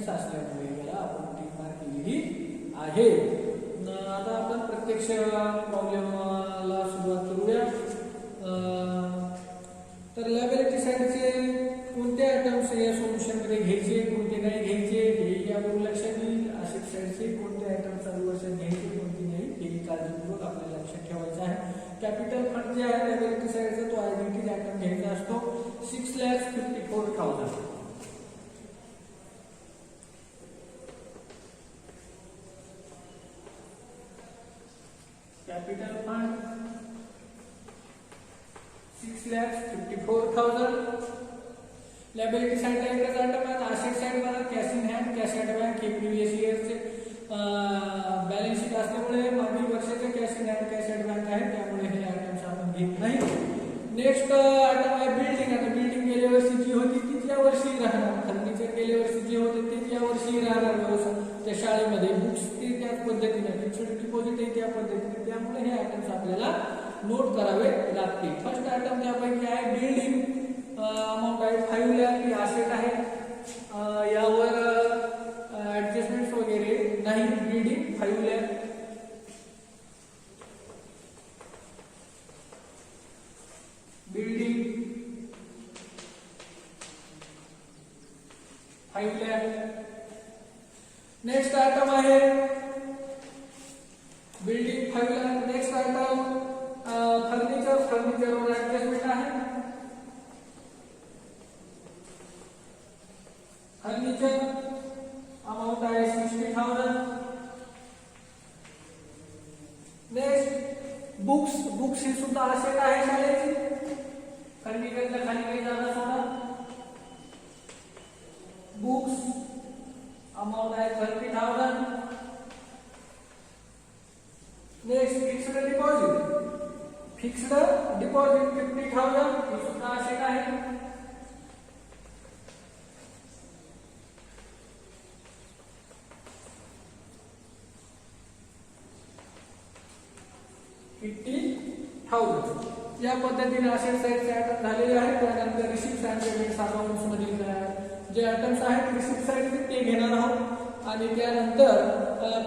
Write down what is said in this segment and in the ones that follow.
Existence असल्यामुळे याला आपण टिक मार्क केलेली आहे. आता आपण प्रत्यक्ष प्रॉब्लेमला सुरुवात करूया. तर लायबिलिटी साईडचे कोणते आयटम्स या सोल्युशनमध्ये घ्यायचे, कोणते नाही घ्यायचे हे यावरून लक्षात येईल. असेट साईडचे कोणते आयटम चालू वर्षात घ्यायचे, कोणते नाही हे काळजीपूर्वक आपल्याला लक्षात ठेवायचं आहे. कॅपिटल फंड जे आहे लायबिलिटी साईडचा तो आयडेंटिटी आयटम घ्यायचा असतो 6,54,000. Capital fund 6,54,000. लायबिलिटी साइडला एकच आयटम आहे. असेट साइड मला cash in hand, cash at bank हे प्रिव्हियस इयरचे बॅलन्स शीट असल्यामुळे मागील वर्षाचे cash in hand, cash at bank आहे, त्यामुळे हे आयटम्स आपण घेत नाही. नेक्स्ट आयटम आहे बिल्डिंग. आता बिल्डिंग गेल्या वर्षी जी होती तीच या वर्षी राहणार. फर्निचर गेल्या वर्षी जे होते तेच या वर्षी राहणार. व्यवसाय त्या शाळेमध्ये बुक्स ते त्याच पद्धतीने, फिक्स्ड डिपॉझिट त्या पद्धतीने, त्यामुळे हे आयटम्स आपल्याला नोट करावे लागतील. फर्स्ट आयटम त्यापैकी आहे बिल्डिंग. अमाऊंट आहे 5 लाख. ही असेट आहे. यावर ऍडजस्टमेंट वगैरे नाही. Building 5 lakh. Building 5 lakh. Next item आहे building 5 lakh. Next item furniture. फर्निचरवर ऍडजस्टमेंट आहे. फर्निचर अमाउंट आहे 60,000. Next books. बुक्स ही सुद्धा असेट आहे शाळेची. फर्निचरच्या खाली काही जागा सोडा. बुक्स अमाउंट आहे 30,000. Next fixed deposit. Fixed deposit 50,000. ही सुद्धा असेट आहे. या पद्धतीने असेट साईडचे आयटम झालेले आहेत. त्यानंतर रिसिप्ट अँड पेमेंट अकाउंट्स मधील जे आयटम्स आहेत रिसिप्ट साईडचे ते घेणार आहोत आणि त्यानंतर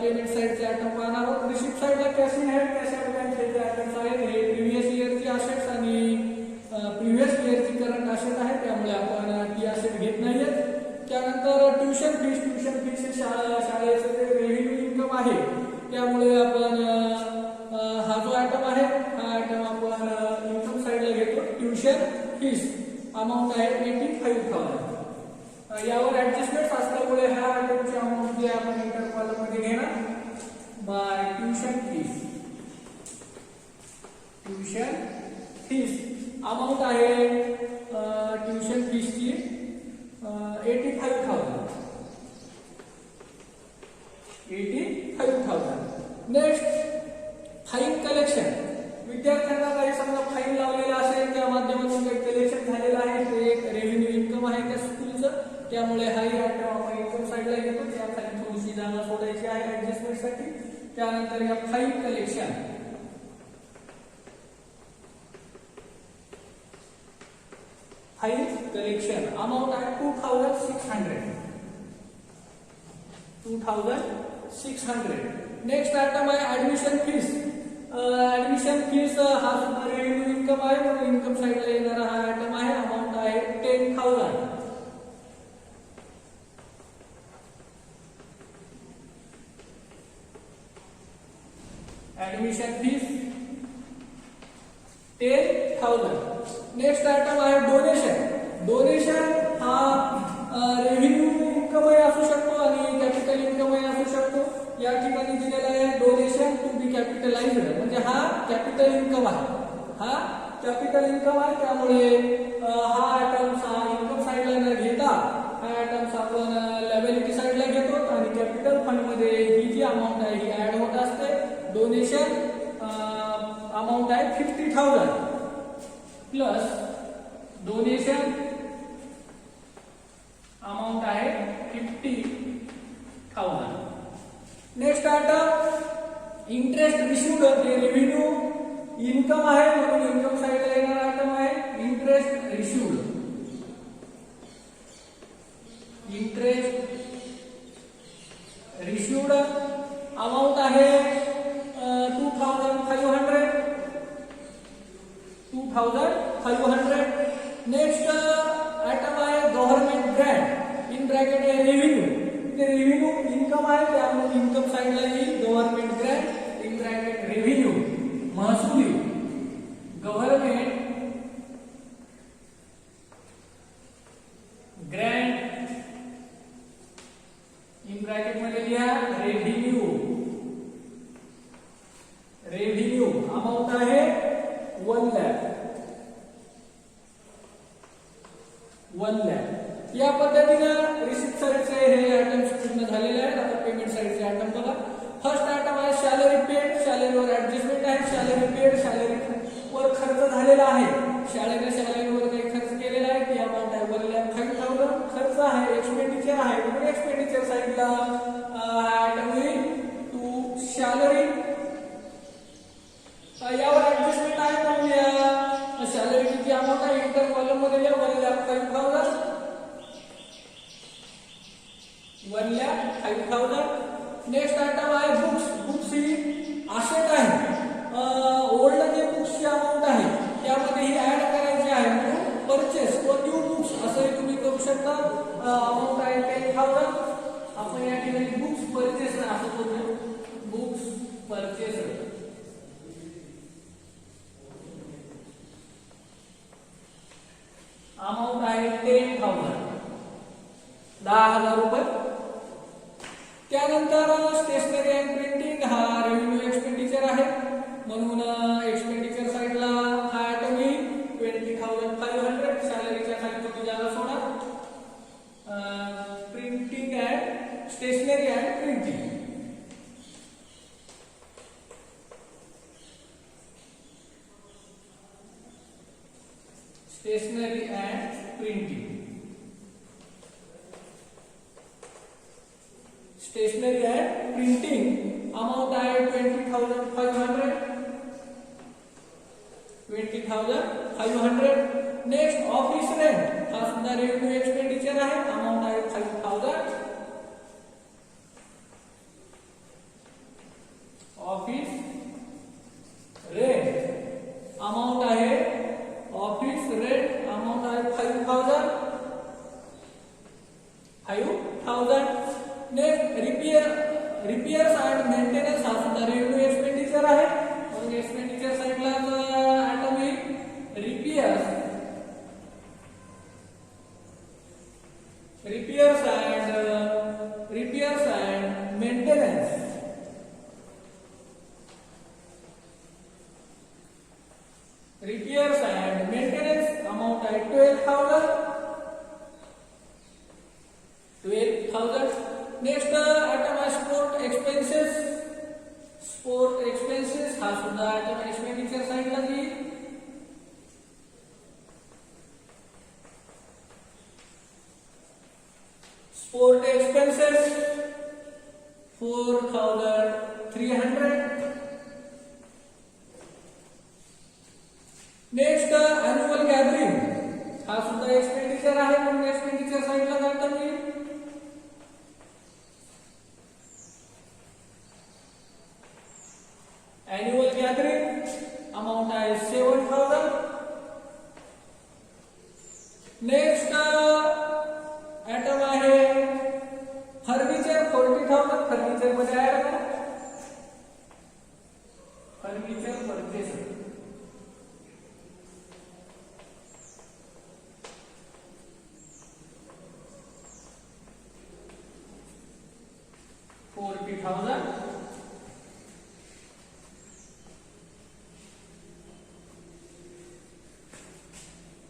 पेमेंट साईडचे आयटम पाहणार आहोत. रिसिप्ट साईडला cash in hand, cash at bank हे जे आयटम्स आहेत हे प्रिव्हियस इयरची असेट्स आणि प्रिव्हियस इयरची करंट असेट आहे, त्यामुळे आपण ती असेट घेत नाहीये. त्यानंतर ट्युशन फीस. ट्युशन फीस शाळेचं जे रेव्हेन्यू इन्कम आहे, त्यामुळे आपण हा जो आयटम आहे हा आयटम आपण इन्कम साइडला घेतो. ट्युशन फीस अमाउंट आहे 85,000. यावर ऍडजस्टमेंट असल्यामुळे ह्या आयटमची अमाउंट जी आपण इंटर कॉलम मध्ये घेणार by tuition fees. Tuition fees amount आहे ट्युशन फीसची 85,000. 85,000. Next fine collection. विद्यार्थ्यांना काही समजा फाईन लावलेला असेल, त्या माध्यमातून काही कलेक्शन झालेलं आहे, ते एक रेव्हेन्यू इन्कम आहे त्या स्कूलचं, त्यामुळे हाही आयटम आपण इन्कम साईडला घेतो. त्याखाली थोडीशी जागा सोडायची आहे ऍडजस्टमेंटसाठी. त्यानंतर या fine collection. Fine collection amount आहे 2,600. 2,600. नेक्स्ट आयटम आहे ऍडमिशन फीस. ऍडमिशन फीस हा सुद्धा रेव्हेन्यू इन्कम आहे, म्हणून इन्कम साइडला येणारा हा आयटम आहे. अमाउंट आहे 10,000. Admission fees 10,000. नेक्स्ट आयटम आहे डोनेशन. डोनेशन हा रेव्हेन्यू इन्कमही असू शकतो आणि कॅपिटल इन्कमही असू शकतो. या ठिकाणी दिलेला आहे डोनेशन टू बी कॅपिटलाइज्ड, म्हणजे हा कॅपिटल इन्कम आहे. हा कॅपिटल इन्कम आहे, त्यामुळे हा आयटम्स हा इन्कम साइडला न घेता हा आयटम्स आपण लायबिलिटी साइडला घेतो आणि कॅपिटल फंड मध्ये ही जी अमाऊंट आहे ही ऍड होत असते. डोनेशन अमाऊंट आहे 50,000 प्लस डोनेशन अमाऊंट आहे 50,000. Next item interest received. हे रेव्हेन्यू इन्कम आहे, म्हणून इन्कम साइडला येणारा आयटम आहे इंटरेस्ट रिसिव्ड. इंटरेस्ट अमाऊंट आहे 2500. नेक्स्ट आयटम आहे गव्हर्नमेंट ग्रँट इन ब्रॅकेट आहे रेव्हेन्यू. इथे रेव्हेन्यू इन्कम आहे त्यामुळे इन्कम साइडला येईल government grant in bracket revenue महसुली गव्हर्नमेंट ग्रँट इन ब्रॅकेट मध्ये लिहा रेव्हेन्यू. रेव्हेन्यू अमाऊंट आहे 1 लाख. 1 लाख. या पद्धतीनं रिसिप्ट साइडचे हे आयटम्स पूर्ण झालेले आहेत. आता पेमेंट साइडचे आयटम बघा. फर्स्ट आयटम आहे सॅलरी पेड. सॅलरीवर ऍडजस्टमेंट आहे. सॅलरी पेड सॅलरीवर खर्च झालेला आहे. सॅलरीवर काही खर्च केलेला आहे ती अमाऊंट आहे 1,05,000. खर्च आहे एक्सपेंडिचर आहे म्हणजे एक्सपेंडिचर साइडला आयटम येईल टू सॅलरी. यावर ऍडजस्टमेंट आहे म्हणून सॅलरीची जी अमाऊंट आहे इंटर कॉलम मध्ये 1,05,000. 1,05,000. नेक्स्ट आयटम आहे बुक्स. बुक्स ही असेट आहे. ओल्ड जे बुक्सची अमाऊंट आहे त्यामध्ये ही ऍड करायची आहे म्हणून परचेस व न्यू बुक्स असंही तुम्ही करू शकता. अमाऊंट आहे 10,000. आपण या ठिकाणी बुक्स परचेस असं करूया. बुक्स परचेस अमाऊंट आहे 10,000. 10,000 रुपये. त्यानंतर स्टेशनरी अँड प्रिंटिंग हा रेव्हेन्यू एक्सपेंडिचर आहे म्हणून एक्सपेंडिचर साइडला हा आयटम येईल 20,500. सॅलरीच्या खाली तुम्ही जागा सोडा. Printing and stationery and printing. Stationery and printing. Stationery and printing amount आहे 20,500. 20,500. नेक्स्ट ऑफिस रेंट हा सुद्धा रेव्हेन्यू एक्सपेंडिचर आहे. अमाऊंट आहे 5,000. ऑफिस रेंट अमाऊंट आहे ऑफिस रेंट अमाऊंट आहे 5,000. 5,000. नेक्स्ट रिपेअर्स अँड मेंटेनन्स हा सुद्धा रेव्हेन्यू एक्सपेंडिचर आहे म्हणून एक्सपेंडिचर साइडला आयटम येईल repairs and maintenance. Repairs and maintenance amount आहे 12,000. 12,000. नेक्स्ट आयटम आहे स्पोर्ट एक्सपेन्सेस. स्पोर्ट एक्सपेन्सेस हा सुद्धा आयटम एक्सपेंडिचर साइडला येईल. Sport expenses 4,300. Next annual gathering हा सुद्धा एक्सपेंडिचर आहे म्हणून एक्सपेंडिचर साइडला जाता येईल. अॅन्युअल गॅदरिंग अमाऊंट आहे 7,000. नेक्स्ट आयटम आहे फर्निचर 40,000. फर्निचर मध्ये ऍड करा furniture purchase. 40,000.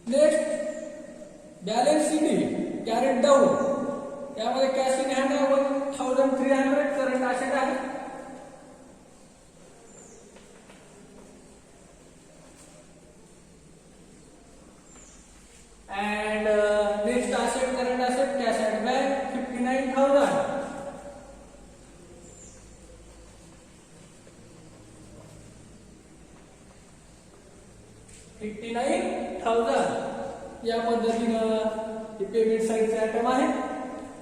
Next balance sheet carried down त्यामध्ये कॅश इन हँड आहे 1,300. करंट असेट आहे. and next asset current asset cash at bank 59,000. या पद्धतीनं पेमेंट साइडचे आयटम आहे.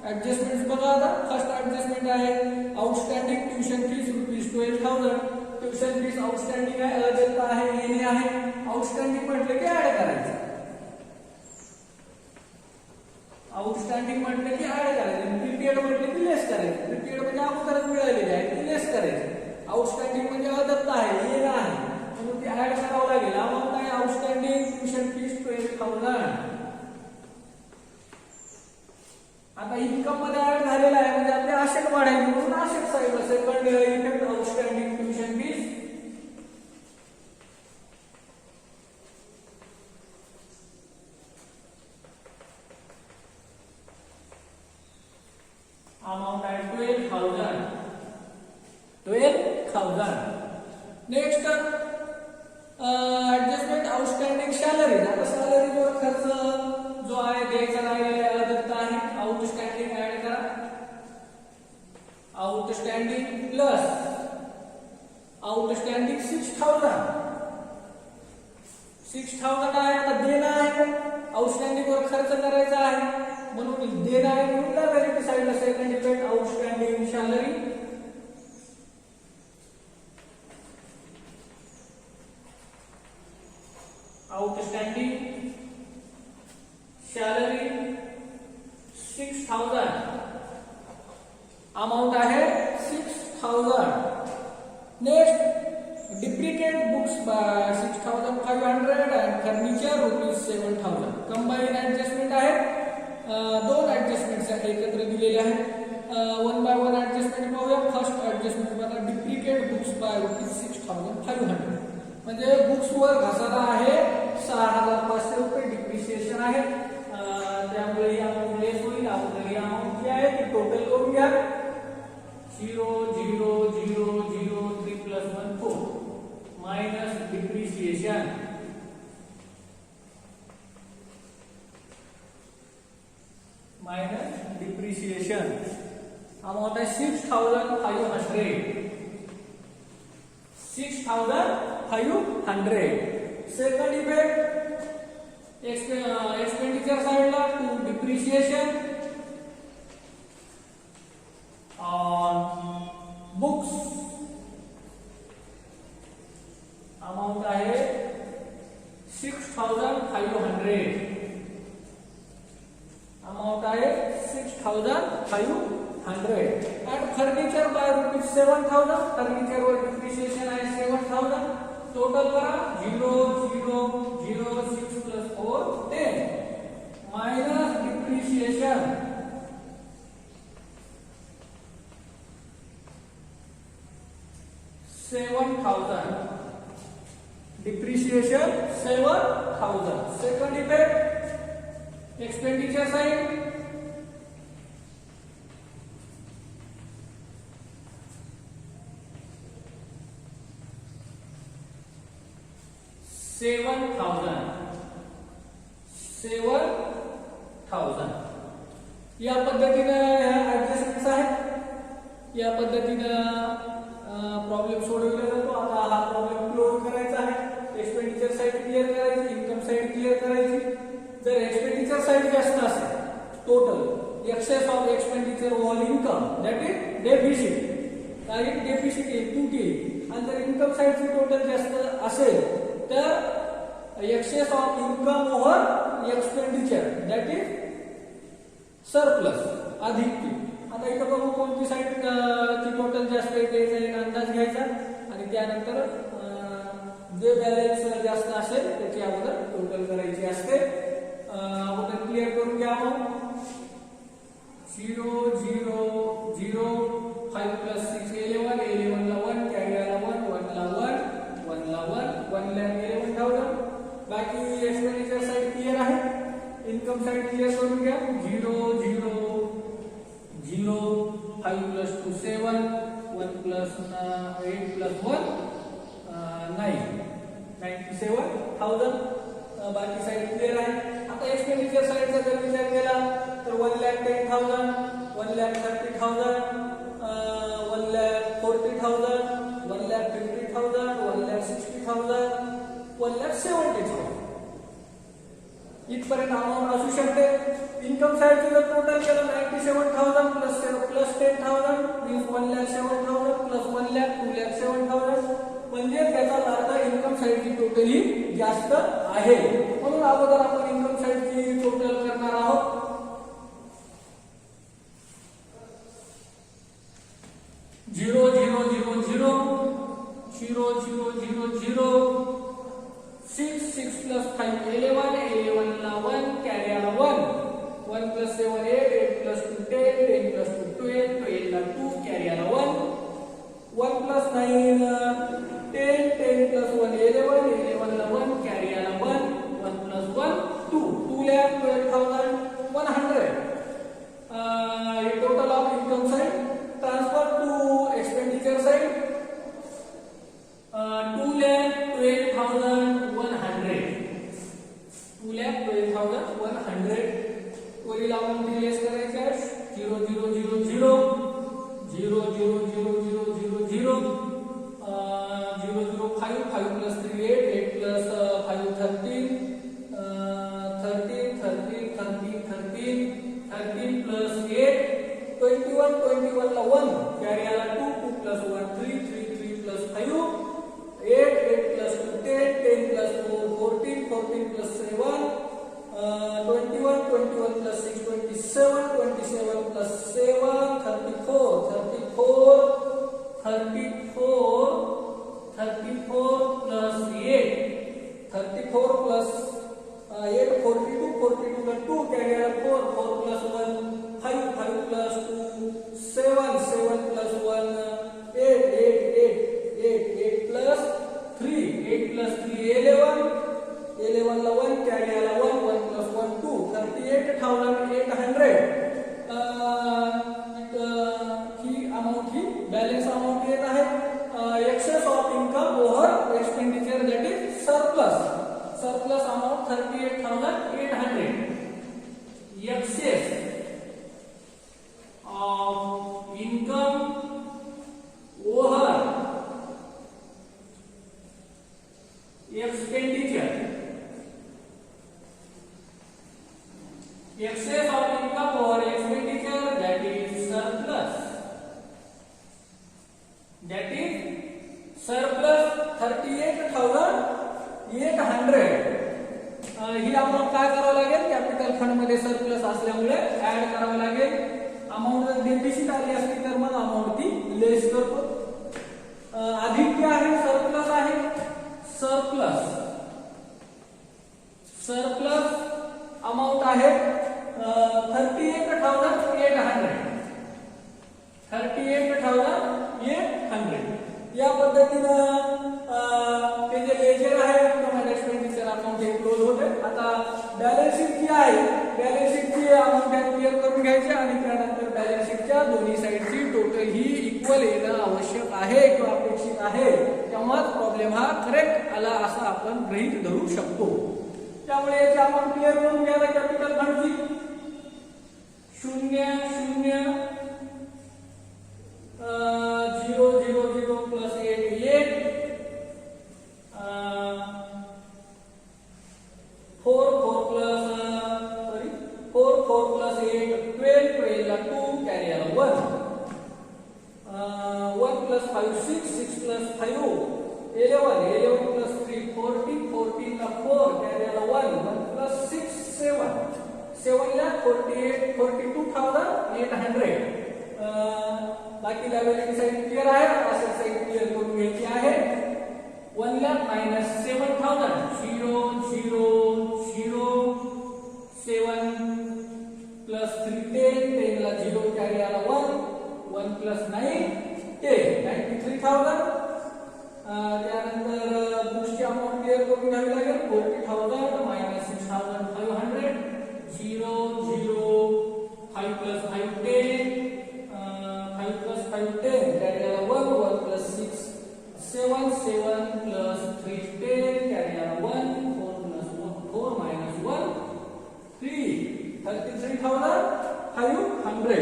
ऍडजस्टमेंट बघा आता. फर्स्ट ऍडजस्टमेंट आहे outstanding tuition fees ₹12,000. Tuition fees outstanding आहे, अदेयता आहे, येणे आहे. आउटस्टँडिंग म्हटलं की ऍड करायचं. आउटस्टँडिंग म्हटलं की ऍड करायचं. प्रीपेड म्हटलं की लेस करायचं. प्रीपेड म्हणजे अगोदरच मिळालेली आहे ती लेस करायचं. आउटस्टँडिंग म्हणजे अदेयता आहे, येणं आहे, म्हणून ती ऍड करावं लागेल. अमाऊंट आहे आउटस्टँडिंग ट्युशन फीस 12,000. आता इन्कम मध्ये ऍड झालेला आहे म्हणजे आपले असेट वाढायचे, म्हणून असेट साईडला second effect outstanding tuition fees amount आहे 12,000. 12,000. Next adjustment outstanding salaries. आता सॅलरीवर खर्च जो आहे द्यायचा राहिलेला आहे, अदेयता आहे, आउटस्टँडिंग ऍड करा. Outstanding plus outstanding 6,000. 6,000 आहे. आता देणं आहे, आउटस्टँडिंग वर खर्च करायचा आहे, म्हणून देणं आहे म्हणून लायबिलिटी साइडला second effect outstanding salary. Outstanding salary 6,000. Amount आहे 6,000. Next डिप्रिकेट books 6,500 and furniture ₹7,000. Combine adjustment आहे. दोन ऍडजस्टमेंट्स एकत्र दिलेले आहेत. वन बाय वन ऍडजस्टमेंट पाहूया. फर्स्ट ऍडजस्टमेंट बघा डिप्रिकेट बुक्स बाय ₹6,500. म्हणजे बुक्स वर घसारा आहे 6,500 डिप्रिशिएशन आहे. त्यामुळे ही अमाऊंट लेस होईल. अगोदर ही अमाऊंट जी आहे ती टोटल करून घ्या. 0 0 0 0 3 + 1 4 मायनस डिप्रिशिएशन अमाउंट आहे 6,500. 6,500. सेकंड इफेक्ट एक्सपेंडिचर साइडला to depreciation on books. Amount आहे 6,500. अमाउंट आहे 6,500. and furniture by ₹7,000. फर्निचर वर डिप्रिशिएशन आहे 7,000. टोटल करा 0 0 0 6 + 4 10 minus depreciation 7,000. Depreciation 7,000. Second effect expenditure side $7,000. या पद्धतीने ऍडजस्टमेंट्स आहेत. या पद्धतीने प्रॉब्लेम सोडवला जातो. आता हा प्रॉब्लेम क्लोज करायचा आहे. एक्सपेंडिचर साइड क्लिअर करायची, इन्कम साइड क्लिअर करायची. जर एक्सपेंडिचर साइड जास्त असेल total excess of expenditure all income that is deficit. कारण डेफिसिट तूट येईल. आणि जर इन्कम साइडची टोटल जास्त असेल तर excess of income over expenditure that is surplus अधिक. आता इथं बघू कोणती साईड ची टोटल जास्त आहे त्याचा एक अंदाज घ्यायचा आणि त्यानंतर जे बॅलन्स जास्त असेल त्याची अगोदर टोटल करायची असते. अगोदर क्लिअर करून घ्या. 0 0 0 5 + 6 11 11 ला 1 कॅरीला 1 1 ला 1 1 ला 1 1 ला 11,000. बाकी एक्सपेंडिचर साइड क्लिअर आहे. इन्कम साइड क्लिअर करून घ्या. 0 0 0 5 + 2 7 1 + 8 + 1 9 97,000. बाकी साइड क्लिअर आहे. आता एक्सपेंडिचर साइडचा जर विचार केला तर 1,10,000 1,30,000 1,40,000 1,50,000 1,60,000 1,70,000 इथपर्यंत अमाऊंट असू शकते. इन्कम साइडचं जर टोटल केलं 97,000 प्लस 10,000 मीन्स 1,07,000 प्लस 1 लाख 2,07,000 म्हणजे त्याचा अर्थ इन्कम साइडची टोटल ही जास्त आहे. म्हणून अगोदर आपण इन्कम साइडची टोटल करणार आहोत. 6 plus 5 11 ला 1 कॅरी आला 1 1 plus 7 8 8 plus 2 10 10 plus 2 12 12 ला 2 कॅरी आला 1 1 plus 9 10 10 plus 1 11 11 ला 1 कॅरी आला 1 1 plus 1 2 2,12,100 total of income side. Transfer to expenditure side 2,12,100 2,12,100 वरील अमाउंट लेस करायचे आहे 0 0 0 0 0 0 0 0 0 0 0 0 5 5 plus 3 8 8 plus 5 13 13 13 13 13 13 plus 8 21 21 ला 1 कॅरी आला 2 2 plus 1 3 3 3 plus 5 8 8 plus 2 10 10 plus 4 14 14 plus 7 21 21 plus 6 27 27 plus 7 34 34 34 34 plus 8 34 plus 8 42 42 का 2 carry 4 4 plus 1 5 5 plus 2 7 7 plus 1 8 8 8 8 8 plus 3 8 plus 3 11 11 ला 1 carry आला 1 1 plus 1 2 38,800 ही amount ही बॅलन्स अमाउंट येत आहे. Excess of income over expenditure that is surplus amount 38,800 excess of income over expenditure. Excess of income over expenditure that is surplus 38,800. ही amount काय करावं लागेल कॅपिटल फंड मध्ये सरप्लस असल्यामुळे ऍड करावं लागेल. अमाउंट जर डेफिसिट आली असती तर मग अमाउंट ती लेस करतो. अधिक काय आहे सरप्लस आहे. सरप्लस अमाउंट आहे 38,800 38,800. या पद्धतीनं ते जे लेजर आहे इन्कम अँड एक्सपेंडिचर अकाउंट हे क्लोज होते. आता बॅलन्स शीट जी आहे बॅलन्स शीटची अमाउंट क्लिअर करून घ्यायची आणि त्यानंतर बॅलन्स शीटच्या दोन्ही साइडची टोटल ही इक्वल येणं आवश्यक आहे किंवा अपेक्षित आहे. तेव्हाच प्रॉब्लेम हा करेक्ट आला असं आपण गृहीत धरू शकतो. त्यामुळे याची अमाउंट क्लिअर करून घ्यायला कॅपिटल फंडची 0 0 0 0 plus 8 8 4 4 plus 8 12 12 ला 2 carry आला 1 1 plus 5 6 6 plus 5 11 11 plus 3 14 14 ला 4 carry आला 1 1 plus 6 7 7 ला 48 42,800. बाकी लायबिलिटी साइड क्लिअर आहे. असेट साइड क्लिअर करून घ्यायची आहे. 1 लाख minus 7,000 0 0 0 7 plus 3 10 10 ला 0 carry आला 1 1 plus 9 10 93,000. त्यानंतर बुक्सची अमाउंट क्लिअर करून घ्यावी लागेल. 40,000 minus 6,500 0 0 5 plus 5 10 5 plus 5 10 carry आला 1 1 plus 6 7 7 plus 3 10 carry आला 1 4 plus 1 4 minus 1 3 33,500.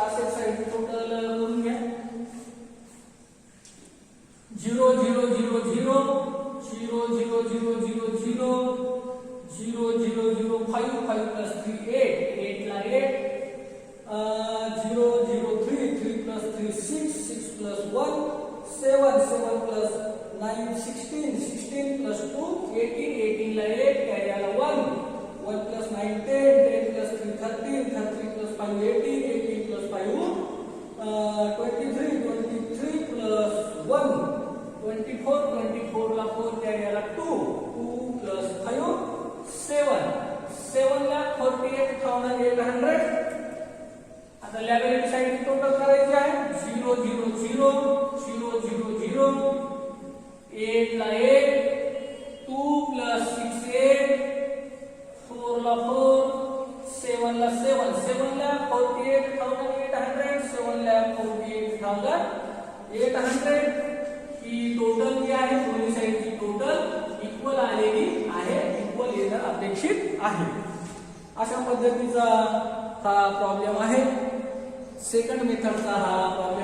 Asset side total करून घ्या 0 0 0 0 0 3 3 plus 3 6 6 plus 1 7 7 plus 9 16 16 plus 2 18 18 ला 8 कॅरी आला 1 1 plus 9 10 10 plus 3 13 13 plus 5 18 18 plus 5 23 23 plus 1 24 24 ला 4 कॅरी आला 2 2 plus 5 7 7 ला 48,800. आता लायबिलिटी साइड टोटल करायची आहे 0 0 0 0 0 0 8 ला 8 2 plus 6 8 4 ला 4 7 ला 7 7 ला 48,800 7 ला 48,800 ही टोटल जी आहे दोन्ही साइडची टोटल इक्वल आलेली आहे, इक्वल येणं अपेक्षित आहे. अशा पद्धतीचा हा प्रॉब्लेम आहे. सेकंड मेथडचा हा प्रॉब्लेम